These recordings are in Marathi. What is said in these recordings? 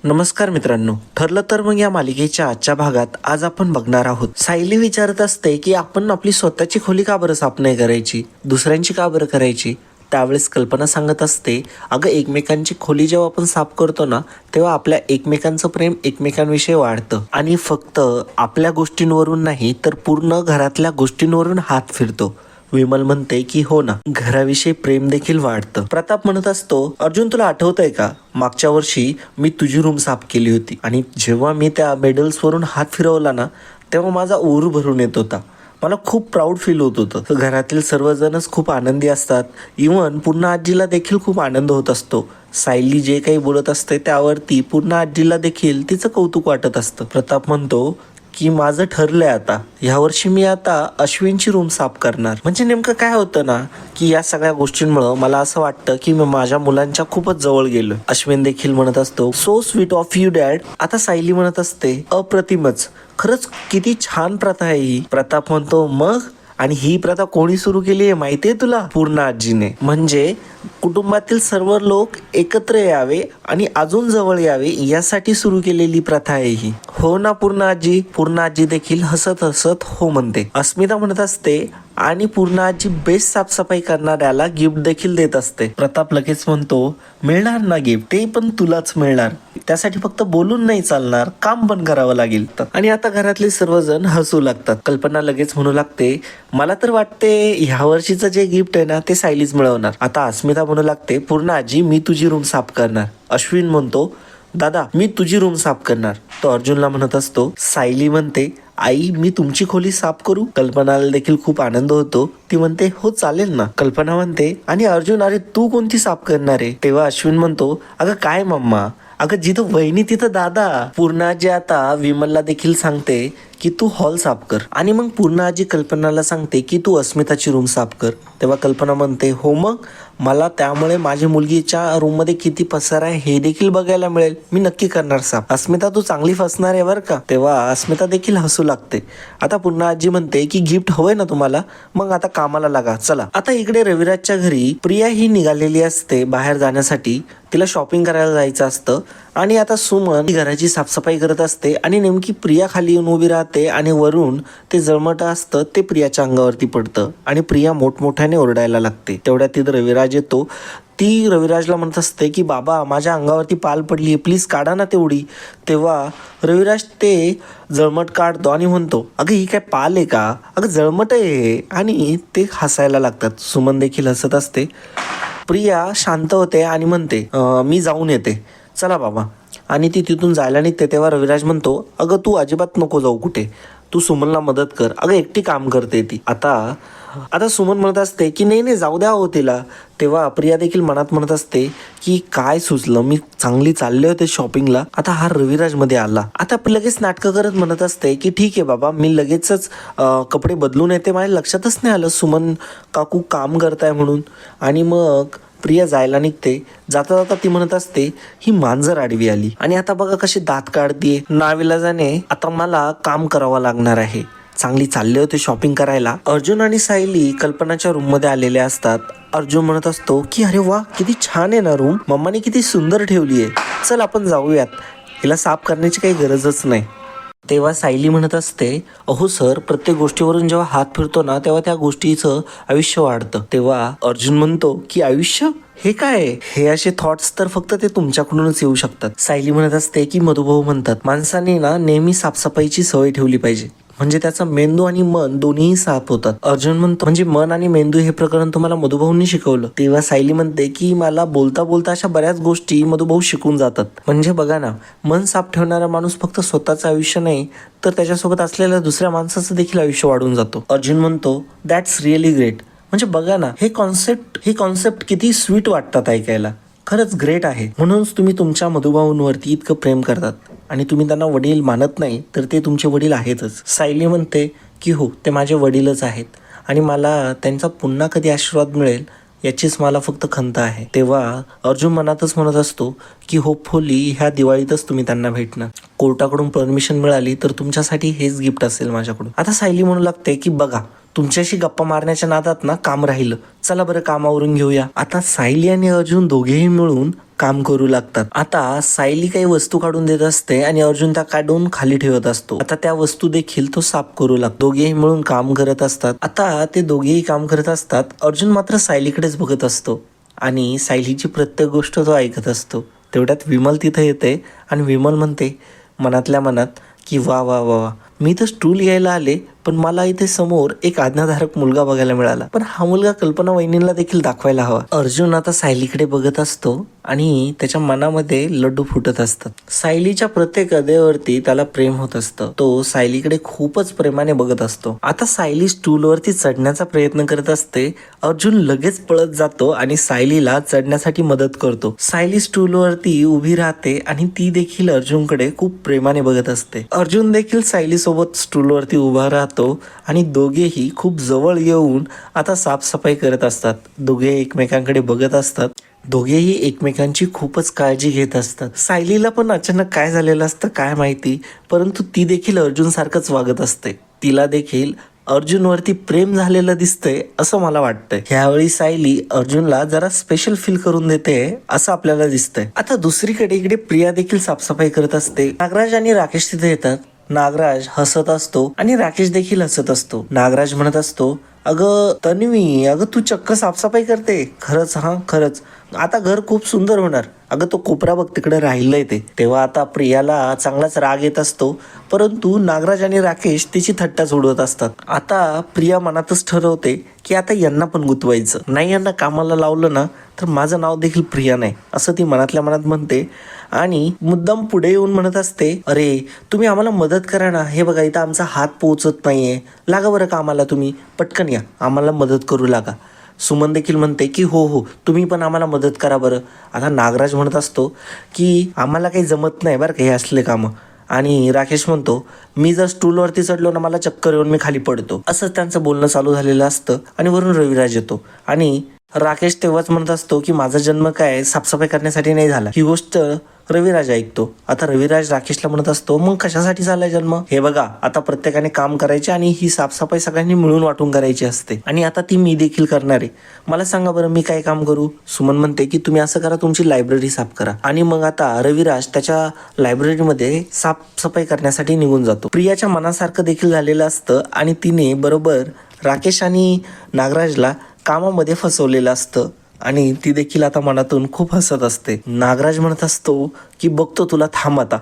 नमस्कार मित्रांनो, ठरलं तर मग या मालिकेच्या आजच्या भागात आज आपण बघणार आहोत. सायली विचारत असते की आपण आपली स्वतःची खोली का बरं साफ नाही करायची, दुसऱ्यांची का बरं करायची. त्यावेळेस कल्पना सांगत असते, अगं एकमेकांची खोली जेव्हा आपण साफ करतो ना, तेव्हा आपल्या एकमेकांचं प्रेम एकमेकांविषयी वाढतं आणि फक्त आपल्या गोष्टींवरून नाही तर पूर्ण घरातल्या गोष्टींवरून हात फिरतो. विमल म्हणते की हो ना, घराविषयी प्रेम देखील वाढतं. प्रताप म्हणत असतो, अर्जुन तुला आठवतंय का, मागच्या वर्षी मी तुझी रूम साफ केली होती आणि जेव्हा मी त्या मेडल्स वरून हात फिरवला ना, तेव्हा माझा ऊर भरून येत होता. मला खूप प्राऊड फील होत होतं. घरातील सर्वजणच खूप आनंदी असतात. इवन पूर्ण आजीला देखील खूप आनंद होत असतो. सायली जे काही बोलत असते त्यावरती पूर्ण आजीला देखील तिचं कौतुक वाटत असतं. प्रताप म्हणतो की माझं ठरलंय आता ह्यावर्षी मी आता अश्विनची रूम साफ करणार. म्हणजे नेमकं काय होतं ना, की या सगळ्या गोष्टींमुळे मला असं वाटतं की मी माझ्या मुलांच्या खूपच जवळ गेलोय. अश्विन देखील म्हणत असतो, so sweet of you dad. आता सायली म्हणत असते, अप्रतिमच, खरंच किती छान प्रथा आहे ही. प्रताप म्हणतो, मग आणि ही प्रथा कोणी सुरू केली आहे माहितीये तुला, पूर्ण आजीने. म्हणजे कुटुंबातील सर्व लोक एकत्र यावे आणि अजून जवळ यावे यासाठी सुरू केलेली प्रथा आहे ही. हो ना पूर्ण आजी. पूर्ण आजी देखील हसत हसत हो म्हणते. अस्मिता म्हणत असते, आणि पूर्ण आजी बेस्ट साफसफाई करणाऱ्याला गिफ्ट देखील देत असते. प्रताप लगेच म्हणतो, मिळणार ना गिफ्ट, ते पण तुलाच मिळणार. त्यासाठी फक्त बोलून नाही चालणार, काम पण करावं लागेल. आणि आता घरातले सर्वजण हसू लागतात. कल्पना लगेच म्हणू लागते, मला तर वाटते ह्या वर्षीचं जे गिफ्ट आहे ना ते सायलीच मिळवणार. आता अस्मिता म्हणू लागते, पूर्ण आजी मी तुझी रूम साफ करणार. अश्विन म्हणतो, दादा मी तुझी रूम साफ करणार. तो अर्जुनला म्हणत असतो. सायली म्हणते, आई मी तुमची खोली साफ करू. कल्पनाला देखील खूप आनंद होतो. ती म्हणते, हो चालेल ना. कल्पना म्हणते, आणि अर्जुन अरे तू कोणती साफ करणार आहे. तेव्हा अश्विन म्हणतो, अगं काय मम्मा, अगं जिथं वहिनी तिथं दादा. पूर्ण आजी आता विमलला देखील सांगते की तू हॉल साफ कर. आणि मग पूर्ण आजी कल्पनाला सांगते की तू अस्मिताची रूम साफ कर. तेव्हा कल्पना म्हणते, हो मग मला त्यामुळे माझी मुलगीच्या रूम मध्ये किती पसार आहे हे देखील बघायला मिळेल. मी नक्की करणार साफ. अस्मिता तू चांगली फसणार आहे बरं का. तेव्हा अस्मिता देखील हसू लागते. आता पूर्ण आजी म्हणते की गिफ्ट हवंय ना तुम्हाला, मग आता कामाला लागा चला. आता इकडे रविराजच्या घरी प्रिया ही निघालेली असते बाहेर जाण्यासाठी. तिला शॉपिंग करायला जायचं असतं. आणि आता सुमन घराची साफसफाई करत असते आणि नेमकी प्रिया खाली येऊन उभी राहते आणि वरून ते जळमट असतं ते प्रियाच्या अंगावरती पडतं आणि प्रिया मोठमोठ्याने ओरडायला लागते. तेवढ्यात तिथं रविराज येतो. ती रविराजला म्हणत असते की बाबा माझ्या अंगावरती पाल पडली, प्लीज काढा ना तेवढी. तेव्हा रविराज ते जळमट काढतो आणि म्हणतो, अगं ही काय पाल आहे का, अगं जळमट आहे. आणि ते हसायला लागतात. सुमन देखील हसत असते. प्रिया शांत होते आणि म्हणते, मी जाऊन येते, चला बाबा. आणि ती तिथून जायला निघते. तेव्हा रविराज म्हणतो, अगं तू अजिबात नको जाऊ कुठे, तू सुमनला मदत कर, अगं एकटी काम करते ती. आता सुमन म्हणत असते की नाही जाऊ द्या हो तिला. तेव्हा प्रिया देखील मनात म्हणत असते की काय सुचलं, मी चांगली चालले होते शॉपिंगला, आता हा रविराज मध्ये आला. आता लगेच नाटकं करत म्हणत असते की ठीक आहे बाबा, मी लगेचच कपडे बदलून येते. माझ्या लक्षातच नाही आलं सुमन काकू काम करताय म्हणून. आणि मग प्रिया जायला निघते. जाता जाता ती म्हणत असते, ही मांजर आडवी आली आणि आता बघा कशी दात काढतीये. नाविलाजाने आता मला काम करावं लागणार आहे. चांगली चालले होते शॉपिंग करायला. अर्जुन आणि सायली कल्पनाच्या रूम मध्ये आलेले असतात. अर्जुन म्हणत असतो की अरे वा किती छान आहे ना रूम, मम्माने किती सुंदर ठेवली आहे, चल आपण जाऊयात, हिला साफ करण्याची काही गरजच नाही. तेव्हा सायली म्हणत असते, अहो सर प्रत्येक गोष्टीवरून जेव्हा हात फिरतो ना तेव्हा त्या गोष्टीचं आयुष्य वाढतं. तेव्हा अर्जुन म्हणतो की आयुष्य हे काय, हे असे थॉट्स तर फक्त ते तुमच्याकडूनच येऊ शकतात. सायली म्हणत असते की मधुभाऊ म्हणतात, माणसाने ना नेहमी साफसफाईची सवय ठेवली पाहिजे, म्हणजे त्याचा मेंदू आणि मन दोन्ही साफ होतात. अर्जुन म्हणतो, म्हणजे मन आणि मेंदू हे प्रकरण तुम्हाला मधुभाऊंनी शिकवलं. तेव्हा सायली म्हणते की मला बोलता बोलता अशा बऱ्याच गोष्टी मधुभाऊ शिकून जातात. म्हणजे बघा ना, मन साफ ठेवणारा माणूस फक्त स्वतःचं आयुष्य नाही तर त्याच्यासोबत असलेल्या दुसऱ्या माणसाचं देखील आयुष्य वाढून जातो. अर्जुन म्हणतो, दॅट्स रिअली ग्रेट. म्हणजे बघा ना, हे कॉन्सेप्ट किती स्वीट वाटतात ऐकायला, खरंच ग्रेट आहे. म्हणूनच तुम्ही तुमच्या मधुभाऊंवरती इतकं प्रेम करतात आणि तुम्ही त्यांना वडील मानत नाही तर ते तुमचे वडील आहेतच. सायली म्हणते की हो ते माझे वडीलच आहेत आणि मला त्यांचा पुन्हा कधी आशीर्वाद मिळेल याचीच मला फक्त खंत आहे. तेव्हा अर्जुन मनातच म्हणत असतो की होपफुली ह्या दिवाळीतच तुम्ही त्यांना भेटणार. कोर्टाकडून परमिशन मिळाली तर तुमच्यासाठी हेच गिफ्ट असेल माझ्याकडून. आता सायली म्हणू लागते की बघा तुमच्याशी गप्पा मारण्याच्या नादात ना काम राहिलं, चला बरं कामावरून घेऊया. आता सायली आणि अर्जुन दोघेही मिळून काम करू लागतात. आता सायली काही वस्तू काढून देत असते आणि अर्जुन त्या काढून खाली ठेवत असतो. आता त्या वस्तू देखील तो साफ करू लागतो. दोघेही मिळून काम करत असतात. आता ते दोघेही काम करत असतात. अर्जुन मात्र सायलीकडेच बघत असतो आणि सायलीची प्रत्येक गोष्ट तो ऐकत असतो. तेवढ्यात विमल तिथे येते आणि विमल म्हणते मनातल्या मनात की वा वा वा वा, मी तर स्टूल घ्यायला आले पण मला इथे समोर एक आज्ञाधारक मुलगा बघायला मिळाला. पण हा मुलगा कल्पना वहिनींना देखील दाखवायला हवा. अर्जुन आता सायलीकडे बघत असतो आणि त्याच्या मनामध्ये लड्डू फुटत असतात. सायलीच्या प्रत्येक अदेवरती त्याला प्रेम होत असतं. तो सायलीकडे खूपच प्रेमाने बघत असतो. आता सायली स्टूलवरती चढण्याचा प्रयत्न करत असते. अर्जुन लगेच पळत जातो आणि सायलीला चढण्यासाठी मदत करतो. सायली स्टूलवरती उभी राहते आणि ती देखील अर्जुनकडे खूप प्रेमाने बघत असते. अर्जुन देखील सायली सोबत स्टूलवरती उभा राहतो आणि दोघेही खूप जवळ येऊन आता साफसफाई करत असतात. दोघे एकमेकांकडे बघत असतात. दोघेही एकमेकांची खूपच काळजी घेत असतात. सायलीला पण अचानक काय झालेलं असतं काय माहिती, परंतु ती देखील अर्जुन सारखंच वागत असते. तिला देखील अर्जुनवरती प्रेम झालेलं दिसतंय असं मला वाटतंय. ह्यावेळी सायली अर्जुनला जरा स्पेशल फील करून देते असं आपल्याला दिसतंय. आता दुसरीकडे इकडे प्रिया देखील साफसफाई करत असते. नागराज आणि राकेश तिथे येतात. नागराज हसत असतो आणि राकेश देखील हसत असतो. नागराज म्हणत असतो अगं तन्वी, अगं तू चक्क साफसफाई करते. खरंच हा खरंच, आता घर खूप सुंदर होणार. अगं तो कोपरा बघ तिकडे राहिलंय ते. तेव्हा आता प्रियाला चांगलाच राग येत असतो, परंतु नागराज आणि राकेश तिची थट्टाच उडवत असतात. आता प्रिया मनातच ठरवते की आता यांना पण गुतवायचं नाही. यांना कामाला लावलं ना तर माझं नाव देखील प्रिया नाही असं ती मनातल्या मनात म्हणते आणि मुद्दाम पुढे येऊन म्हणत असते अरे तुम्ही आम्हाला मदत करा ना. हे बघा इथं आमचा हात पोहोचत नाहीये. लागा बरं कामाला, तुम्ही पटकन या, आम्हाला मदत करू लागा. सुमन देखील म्हणते की हो हो तुम्ही पण आम्हाला मदत करा बरं. आता नागराज म्हणत असतो की आम्हाला काही जमत नाही बरं का हे असले कामं. आणि राकेश म्हणतो मी जर स्टूलवरती चढलो ना मला चक्कर येऊन मी खाली पडतो. असंच त्यांचं बोलणं चालू झालेलं असतं आणि वरून रविराज येतो आणि राकेश तेव्हाच म्हणत असतो की माझा जन्म काय साफसफाई करण्यासाठी नाही झाला. ही गोष्ट रविराज ऐकतो. आता रविराज राकेशला म्हणत असतो मग कशासाठी झालाय जन्म. हे बघा आता प्रत्येकाने काम करायचे आणि ही साफसफाई सगळ्यांनी मिळून वाटून करायची असते आणि आता ती मी देखील करणार आहे. मला सांगा बरं मी काय काम करू. सुमन म्हणते की तुम्ही असं करा, तुमची लायब्ररी साफ करा. आणि मग आता रविराज त्याच्या लायब्ररीमध्ये साफसफाई करण्यासाठी निघून जातो. प्रियाच्या मनासारखं देखील झालेलं असतं आणि तिने बरोबर राकेश आणि नागराजला कामामध्ये फसवलेलं असतं आणि ती देखील आता मनातून खूप हसत असते. नागराज म्हणत असतो की बघतो तुला, थांब आता.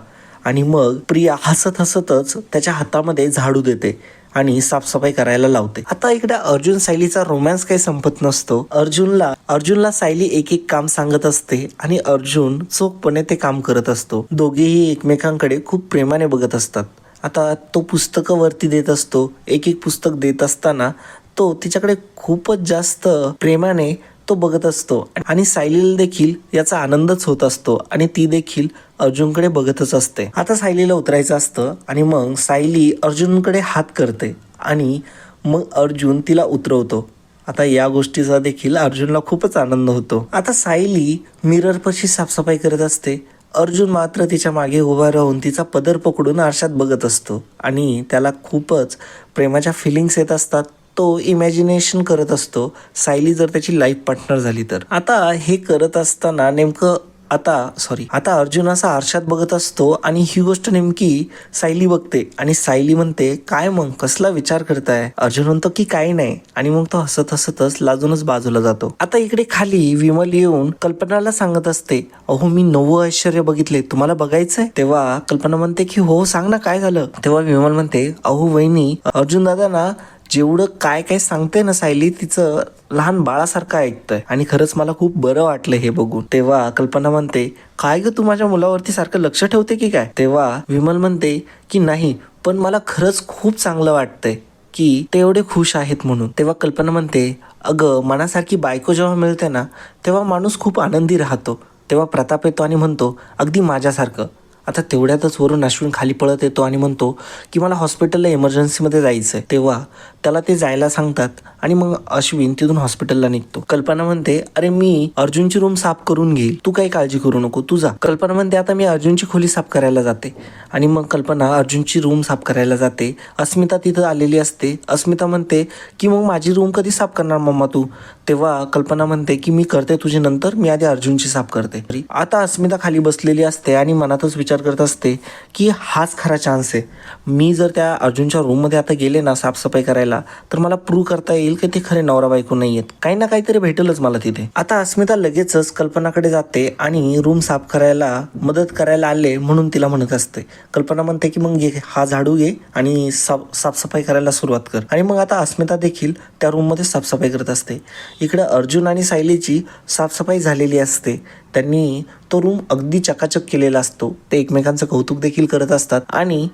आणि मग प्रिया हसत हसतच त्याच्या हातामध्ये झाडू देते आणि साफसफाई करायला लावते. आता इकडे अर्जुन सायलीचा रोमॅन्स काही संपत नसतो. अर्जुनला सायली एक एक काम सांगत असते आणि अर्जुन चोखपणे ते काम करत असतो. दोघेही एकमेकांकडे खूप प्रेमाने बघत असतात. आता तो पुस्तकं वरती देत असतो. एक एक पुस्तक देत असताना तो तिच्याकडे खूपच जास्त प्रेमाने तो बघत असतो आणि सायलीला देखील याचा आनंदच होत असतो आणि ती देखील अर्जुनकडे बघतच असते. आता सायलीला उतरायचं असतं आणि मग सायली अर्जुनकडे हात करते आणि मग अर्जुन तिला उतरवतो. आता या गोष्टीचा देखील अर्जुनला खूपच आनंद होतो. आता सायली मिररपाशी साफसफाई करत असते. अर्जुन मात्र तिच्या मागे उभा राहून तिचा पदर पकडून आरशात बघत असतो आणि त्याला खूपच प्रेमाच्या फिलिंग्स येत असतात. तो इमॅजिनेशन करत असतो सायली जर त्याची लाईफ पार्टनर झाली तर. आता हे करत असताना नेमकं आता अर्जुन असा आरशात बघत असतो आणि ही गोष्ट नेमकी सायली बघते आणि सायली म्हणते काय मग कसला विचार करताय. अर्जुन म्हणतो की काही नाही आणि मग तो हसत हसतच लाजूनच बाजूला जातो. आता इकडे खाली विमल येऊन कल्पनाला सांगत असते अहो मी 9 ऐश्वर्य बघितले, तुम्हाला बघायचंय. तेव्हा कल्पना म्हणते की हो सांग ना काय झालं. तेव्हा विमल म्हणते अहो वहिनी अर्जुन दादा ना जेवढं काय काय सांगते ना सायली तिचं लहान बाळासारखं ऐकतंय आणि खरंच मला खूप बरं वाटलं हे बघून. तेव्हा कल्पना म्हणते काय ग तू माझ्या मुलावरती सारखं लक्ष ठेवते की काय. तेव्हा विमल म्हणते की नाही पण मला खरंच खूप चांगलं वाटतंय की ते एवढे खुश आहेत म्हणून. तेव्हा कल्पना म्हणते अगं मनासारखी बायको जेव्हा मिळते ना तेव्हा माणूस खूप आनंदी राहतो. तेव्हा प्रताप येतो आणि म्हणतो अगदी माझ्यासारखं. आता तेवढ्यातच वरून अश्विन खाली पळत येतो आणि म्हणतो की मला हॉस्पिटलला इमर्जन्सीमध्ये जायचं आहे. तेव्हा त्याला ते जायला सांगतात आणि मग अश्विन तिथून हॉस्पिटलला निघतो. कल्पना म्हणते अरे मी अर्जुनची रूम साफ करून घेईल, तू काही काळजी करू नको, तू जा. कल्पना म्हणते आता मी अर्जुनची खोली साफ करायला जाते आणि मग कल्पना अर्जुनची रूम साफ करायला जाते. अस्मिता तिथं आलेली असते. अस्मिता म्हणते की मग माझी रूम कधी साफ करणार मम्मा तू? तेव्हा कल्पना म्हणते की मी करते तुझी नंतर, मी आधी अर्जुनची साफ करते. आता अस्मिता खाली बसलेली असते आणि मनातच विचार करत असते की हाच खरा चान्स आहे. मी जर त्या अर्जुनच्या रूममध्ये आता गेले ना साफसफाई करायला तर मला प्रूव्ह करता येईल की ते खरे नवरा बायको नाही आहेत. काही ना काहीतरी भेटेलच मला तिथे. आता अस्मिता लगेचच कल्पनाकडे जाते आणि रूम साफ करायला मदत करायला आले म्हणून तिला म्हणत असते. कल्पना म्हणते की मग घे हा झाडू घे आणि साफसफाई करायला सुरुवात कर. आणि मग आता अस्मिता देखील त्या रूममध्ये साफसफाई करत असते. इकडे अर्जुन आणि सायलीची साफसफाई झालेली असते. त्यांनी तो रूम अगदी चकाचक केलेला असतो. ते एकमेकांचं कौतुक देखील करत असतात आणि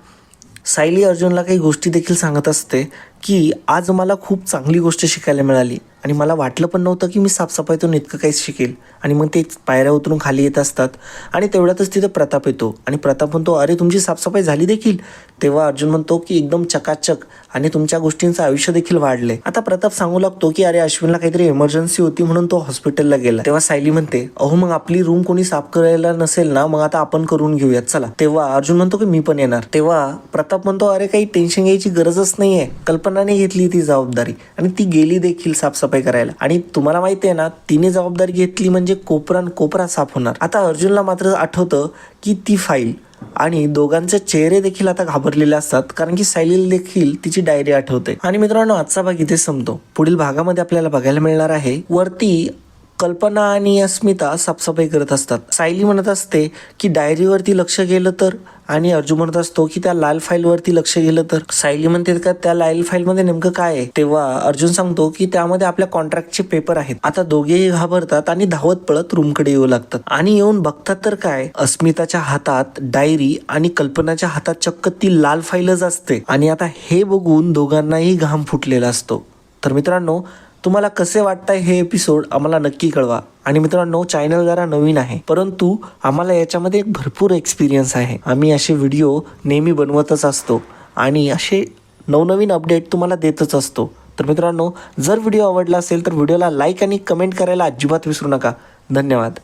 सायली अर्जुनला काही गोष्टी देखील सांगत असते की आज मला खूप चांगली गोष्ट शिकायला मिळाली आणि मला वाटलं पण नव्हतं की मी साफसफाईतून इतकं काही शिकेल. आणि मग ते पायऱ्या उतरून खाली येत असतात आणि तेवढ्यातच तिथे प्रताप येतो आणि प्रताप म्हणतो अरे तुमची साफसफाई झाली देखील? तेव्हा अर्जुन म्हणतो की एकदम चकाचक आणि तुमच्या गोष्टींचं आयुष्य देखील वाढले. आता प्रताप सांगू लागतो की अरे अश्विनला काहीतरी इमर्जन्सी होती म्हणून तो हॉस्पिटलला गेला. तेव्हा सायली म्हणते अहो मग आपली रूम कोणी साफ करायला नसेल ना, मग आता आपण करून घेऊयात चला. तेव्हा अर्जुन म्हणतो की मी पण येणार. तेव्हा प्रताप म्हणतो अरे काही टेन्शन घ्यायची गरजच नाहीये, कल्पनाने घेतली ती जबाबदारी आणि ती गेली देखील साफसफाई करायला. आणि तुम्हाला माहिती आहे ना, तिने जबाबदारी घेतली म्हणजे कोपरा साफ होणार. आता अर्जुनला मात्र आठवतं की ती फाईल आणि दोघांचे चेहरे देखील आता घाबरलेले असतात कारण की सायलीला देखील तिची डायरी आठवते. आणि मित्रांनो आजचा भाग इथे संपतो. पुढील भागामध्ये आपल्याला बघायला मिळणार आहे वरती कल्पना आणि अस्मिता साफसफाई करत असतात. सायली म्हणत असते की डायरीवरती लक्ष गेलं तर, आणि अर्जुन म्हणत असतो की त्या लाल फाईलवरती लक्ष गेलं तर. सायली म्हणते का त्या लाल फाईलमध्ये नेमकं काय आहे? तेव्हा अर्जुन सांगतो की त्यामध्ये आपल्या कॉन्ट्रॅक्टचे पेपर आहेत. आता दोघेही घाबरतात आणि धावत पळत रूमकडे येऊ लागतात आणि येऊन बघतात तर काय, अस्मिताच्या हातात डायरी आणि कल्पनाच्या हातात चक्क ती लाल फाईलच असते. आणि आता हे बघून दोघांनाही घाम फुटलेला असतो. तर मित्रांनो तुम्हाला कसे वाटतंय हे एपिसोड आम्हाला नक्की कळवा. आणि मित्रांनो चॅनल जरा नवीन आहे परंतु आम्हाला याच्यामध्ये एक भरपूर एक्सपिरियन्स आहे. आम्ही असे व्हिडिओ नेहमी बनवतच असतो आणि असे नवनवीन अपडेट तुम्हाला देतच असतो. तर मित्रांनो जर व्हिडिओ आवडला असेल तर व्हिडिओला लाईक आणि कमेंट करायला अजिबात विसरू नका. धन्यवाद.